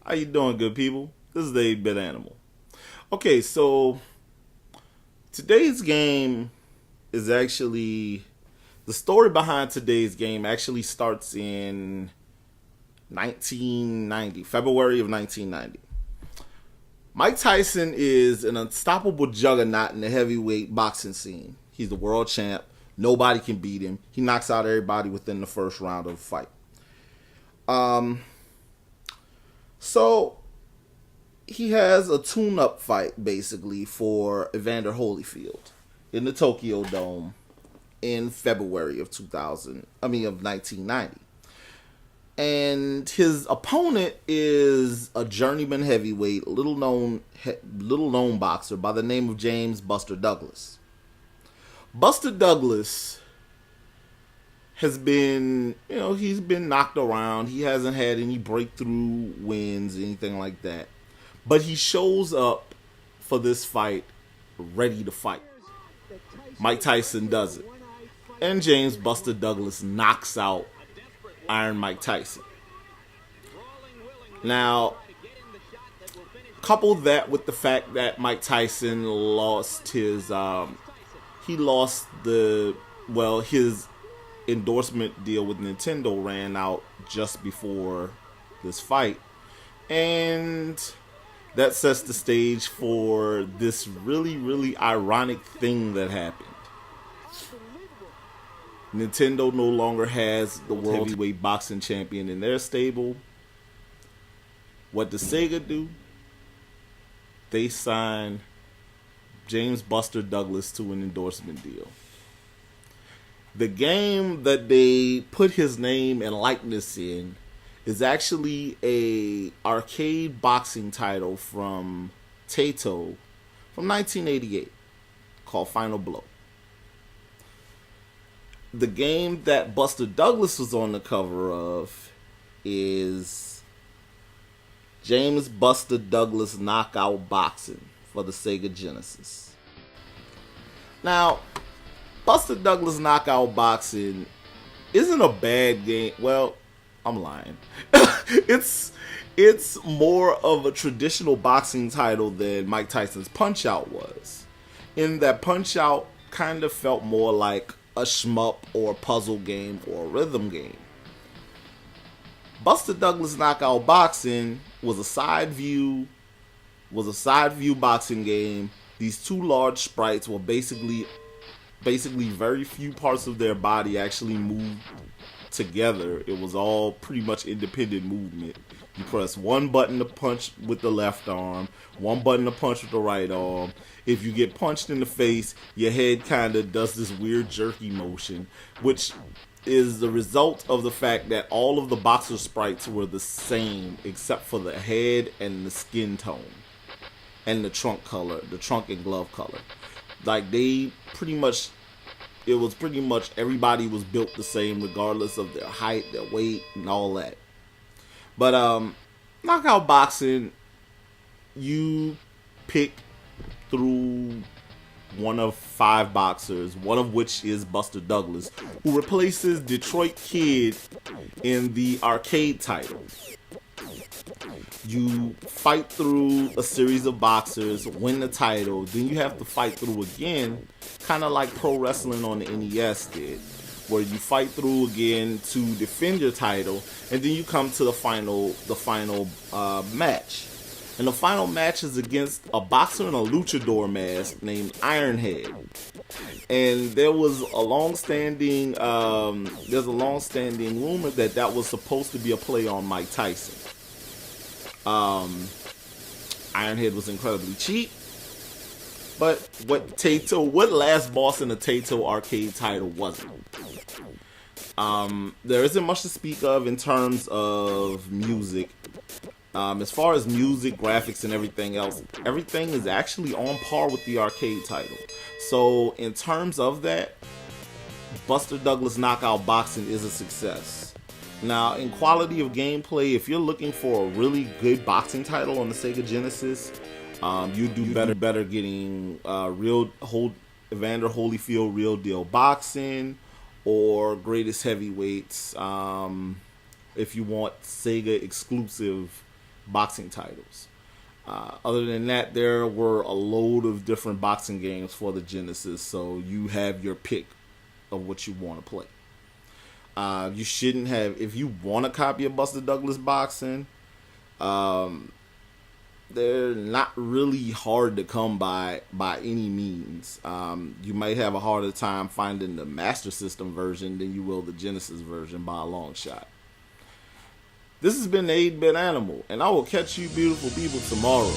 How you doing, good people? This is the 8-Bit Animal. Okay, so today's game is actually the story behind today's game actually starts in 1990, February of 1990. Mike Tyson is an unstoppable juggernaut in the heavyweight boxing scene. He's the world champ. Nobody can beat him. He knocks out everybody within the first round of the fight. So he has a tune-up fight basically for Evander Holyfield in the Tokyo Dome in February of 1990. And his opponent is a journeyman heavyweight, little known boxer by the name of James Buster Douglas. Buster Douglas has been, he's been knocked around. He hasn't had any breakthrough wins, anything like that. But he shows up for this fight ready to fight. Mike Tyson does it. And James Buster Douglas knocks out Iron Mike Tyson. Now, couple that with the fact that Mike Tyson lost his his endorsement deal with Nintendo ran out just before this fight, and that sets the stage for this really ironic thing that happened. Nintendo no longer has the world heavyweight boxing champion in their stable. What does Sega do? They sign James Buster Douglas to an endorsement deal. The game that they put his name and likeness in is actually a arcade boxing title from Taito from 1988 called Final Blow. The game that Buster Douglas was on the cover of is James Buster Douglas Knockout Boxing for the Sega Genesis. Now, Buster Douglas Knockout Boxing isn't a bad game. Well, I'm lying. It's more of a traditional boxing title than Mike Tyson's Punch-Out was. In that Punch-Out kind of felt more like a shmup or a puzzle game or a rhythm game. Buster Douglas Knockout Boxing was a side view boxing game. These two large sprites were basically very few parts of their body actually moved together. It was all pretty much independent movement. You press one button to punch with the left arm, one button to punch with the right arm. If you get punched in the face, your head kind of does this weird jerky motion, which is the result of the fact that all of the boxer sprites were the same except for the head and the skin tone and the trunk color, the trunk and glove color. Like it was pretty much everybody was built the same regardless of their height, their weight, and all that. But knockout boxing, you pick through one of 5 boxers, one of which is Buster Douglas, who replaces Detroit Kid in the arcade title. You fight through a series of boxers, win the title, then you have to fight through again, kind of like pro wrestling on the NES did, where you fight through again to defend your title, and then you come to the final match. And the final match is against a boxer in a luchador mask named Ironhead. And there was a long-standing rumor that was supposed to be a play on Mike Tyson. Ironhead was incredibly cheap. But what last boss in the Taito arcade title wasn't? There isn't much to speak of in terms of music. As far as music, graphics, and everything else, everything is actually on par with the arcade title. So in terms of that, Buster Douglas Knockout Boxing is a success. Now, in quality of gameplay, if you're looking for a really good boxing title on the Sega Genesis, you do better getting Evander Holyfield Real Deal Boxing or Greatest Heavyweights if you want Sega exclusive boxing titles. Other than that, there were a load of different boxing games for the Genesis, so you have your pick of what you want to play. You shouldn't have, if you want a copy of Buster Douglas Boxing, they're not really hard to come by any means. You might have a harder time finding the Master System version than you will the Genesis version by a long shot. This has been the 8-Bit Animal, and I will catch you beautiful people tomorrow.